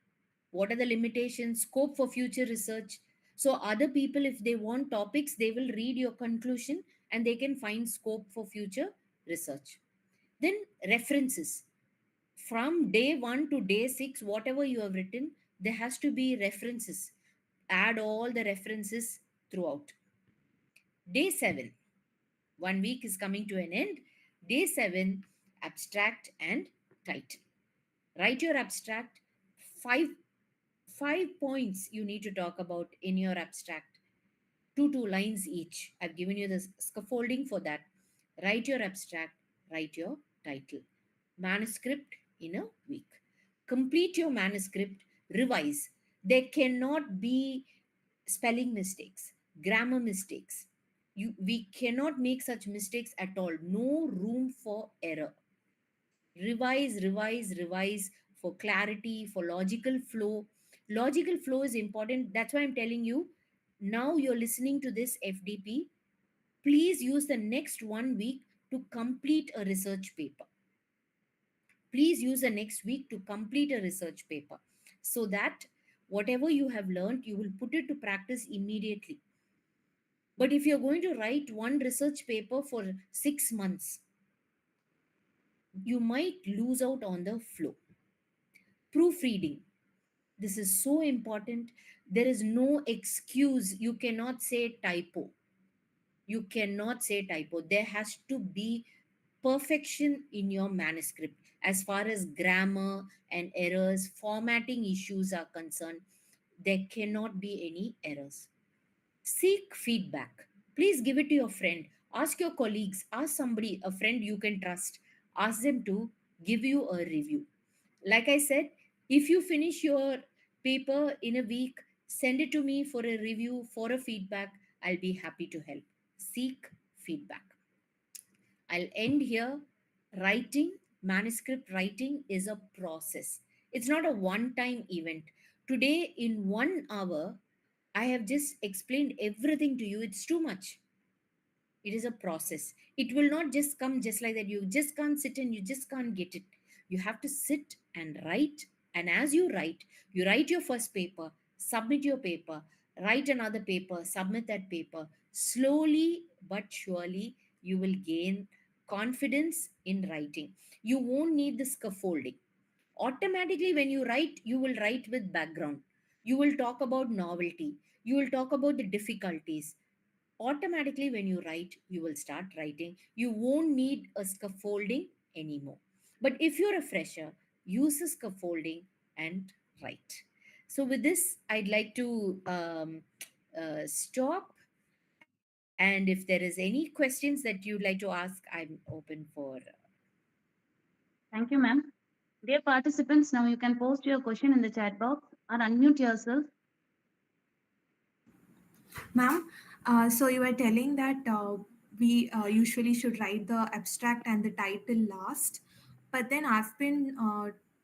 S3: what are the limitations, scope for future research. So other people, if they want topics, they will read your conclusion and they can find scope for future research. Then references. From day 1 to day 6, whatever you have written, there has to be references. Add all the references throughout. Day 7, 1 week is coming to an end. Day 7, abstract and title. Write your abstract. Five five points you need to talk about in your abstract. Two lines each. I've given you the scaffolding for that. Write your abstract, write your title. Manuscript in a week. Complete your manuscript, revise. There cannot be spelling mistakes, grammar mistakes. We cannot make such mistakes at all. No room for error. Revise for clarity, for logical flow. Logical flow is important. That's why I'm telling you, now you're listening to this FDP. Please use the next 1 week to complete a research paper. Please use the next week to complete a research paper, so that whatever you have learned, you will put it to practice immediately. But if you're going to write one research paper for 6 months, you might lose out on the flow. Proofreading. This is so important. There is no excuse. You cannot say typo. You cannot say typo. There has to be perfection in your manuscript as far as grammar and errors, formatting issues are concerned. There cannot be any errors. Seek feedback. Please give it to your friend. Ask your colleagues. Ask somebody, a friend you can trust. Ask them to give you a review. Like I said, if you finish your paper in a week, send it to me for a review, for a feedback. I'll be happy to help. Seek feedback. I'll end here. Writing, manuscript writing is a process. It's not a one time event. Today, in 1 hour, I have just explained everything to you. It's too much. It is a process. It will not just come just like that. You just can't sit and you just can't get it. You have to sit and write. And as you write your first paper, submit your paper, write another paper, submit that paper. Slowly but surely, you will gain confidence in writing. You won't need the scaffolding. Automatically, when you write, you will write with background. You will talk about novelty. You will talk about the difficulties. Automatically, when you write, you will start writing. You won't need a scaffolding anymore. But if you're a fresher, use a scaffolding and write. So with this, I'd like to stop. And if there is any questions that you'd like to ask, I'm open for.
S1: Thank you, ma'am. Dear participants, now you can post your question in the chat box or unmute yourself.
S7: Ma'am, so you were telling that we usually should write the abstract and the title last, but then I've been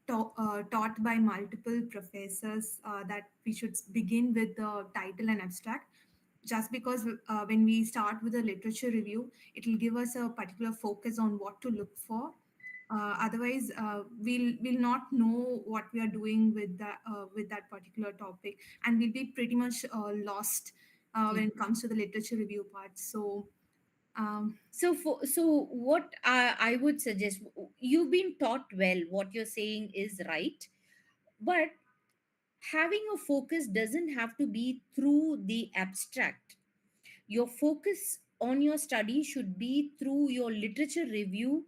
S7: taught by multiple professors that we should begin with the title and abstract, just because when we start with a literature review, it will give us a particular focus on what to look for. Otherwise, we'll not know what we are doing with that particular topic, and we'll be pretty much lost
S3: Yeah.
S7: when it comes to the literature review part. So, um,
S3: So what I would suggest, you've been taught well. What you're saying is right, but having a focus doesn't have to be through the abstract. Your focus on your study should be through your literature review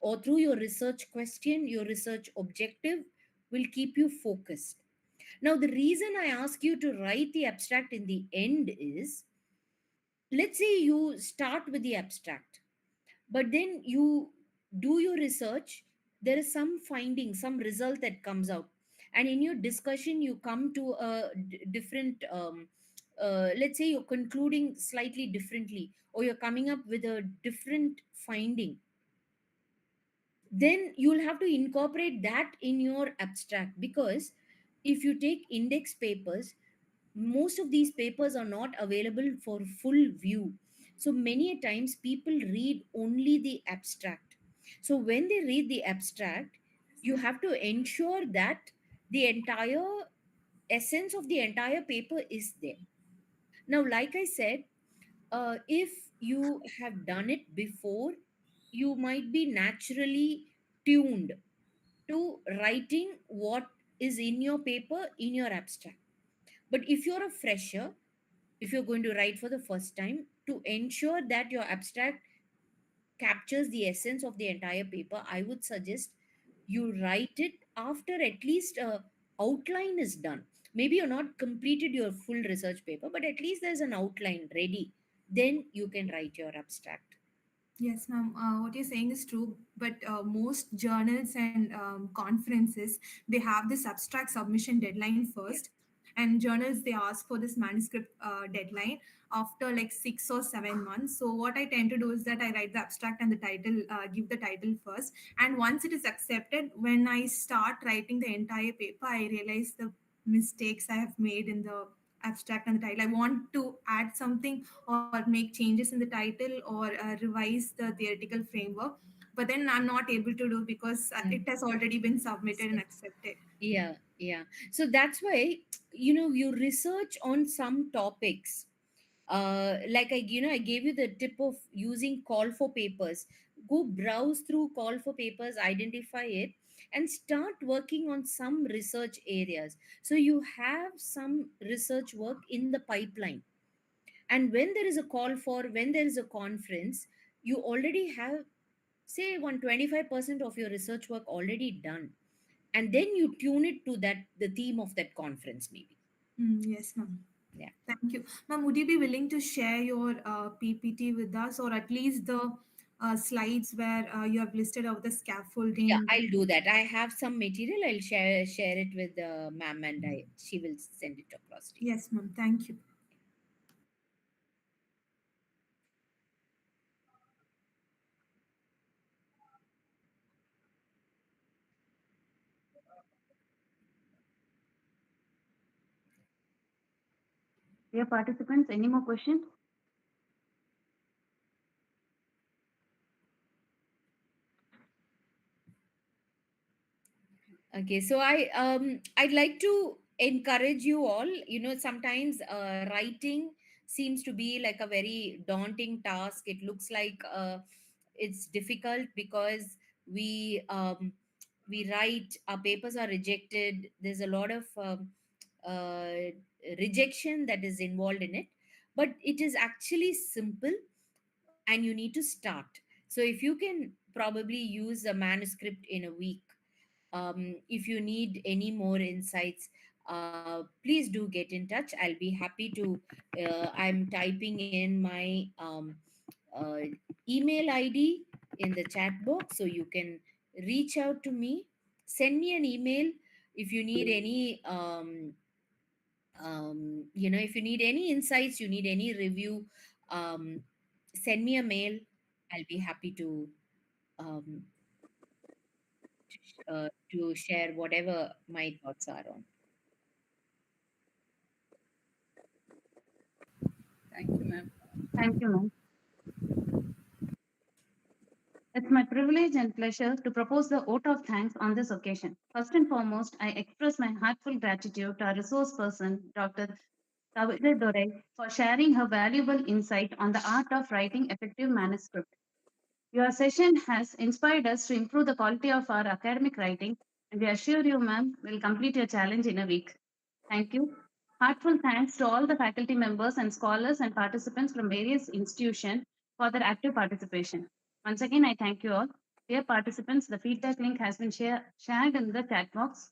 S3: or through your research question. Your research objective will keep you focused. Now, the reason I ask you to write the abstract in the end is, let's say you start with the abstract, but then you do your research. There is some finding, some result that comes out, and in your discussion you come to a different let's say you're concluding slightly differently, or you're coming up with a different finding. Then you'll have to incorporate that in your abstract, because if you take index papers, most of these papers are not available for full view. So many a times people read only the abstract. So when they read the abstract, you have to ensure that the entire essence of the entire paper is there. Now, like I said, if you have done it before, you might be naturally tuned to writing what is in your paper in your abstract. But if you're a fresher, if you're going to write for the first time, to ensure that your abstract captures the essence of the entire paper, I would suggest you write it after at least a outline is done. Maybe you're not completed your full research paper, but at least there's an outline ready. Then you can write your abstract.
S7: Yes, ma'am. What you're saying is true, but most journals and conferences, they have this abstract submission deadline
S3: Yeah.
S7: first, and journals they ask for this manuscript deadline after like 6 or 7 months. So what I tend to do is that I write the abstract and the title, give the title first, and once it is accepted, when I start writing the entire paper, I realize the mistakes I have made in the abstract and the title. I want to add something or make changes in the title or revise the theoretical framework, but then I'm not able to do because it
S3: Mm.
S7: has already been submitted and accepted.
S3: Yeah, yeah. So that's why, you know, you research on some topics. Like I gave you the tip of using call for papers. Go browse through call for papers, identify it, and start working on some research areas. So you have some research work in the pipeline. And when there is a call for, when there is a conference, you already have, say, 125% of your research work already done, and then you tune it to that the theme of that conference maybe.
S7: Yes, ma'am.
S3: Yeah,
S7: Thank you. Ma'am, would you be willing to share your PPT with us, or at least the slides where you have listed out the
S3: yeah,
S7: scaffolding?
S3: I'll do that. I have some material. I'll share it with the ma'am, and she will send it across to you.
S7: Yes, ma'am. Thank you.
S1: Dear participants, any more questions?
S3: Okay, so I'd like to encourage you all. You know, sometimes writing seems to be like a very daunting task. It looks like it's difficult because we write, our papers are rejected. There's a lot of uh, rejection that is involved in it, but it is actually simple, and you need to start. So if you can probably use a manuscript in a week, if you need any more insights, please do get in touch. I'll be happy to. I'm typing in my uh, email ID in the chat box, so you can reach out to me. Send me an email if you need any. If you need any insights, you need any review. Um, Send me a mail. I'll be happy um, to share whatever my thoughts are on.
S4: Thank you, ma'am.
S1: Thank you, ma'am. It's my privilege and pleasure to propose the vote of thanks on this occasion. First and foremost, I express my heartfelt gratitude to our resource person, Dr. Kavita Dore, for sharing her valuable insight on the art of writing effective manuscript. Your session has inspired us to improve the quality of our academic writing, and we assure you, ma'am, will complete your challenge in a week. Thank you. Heartfelt thanks to all the faculty members and scholars and participants from various institutions for their active participation. Once again, I thank you all. Dear participants, the feedback link has been shared in the chat box.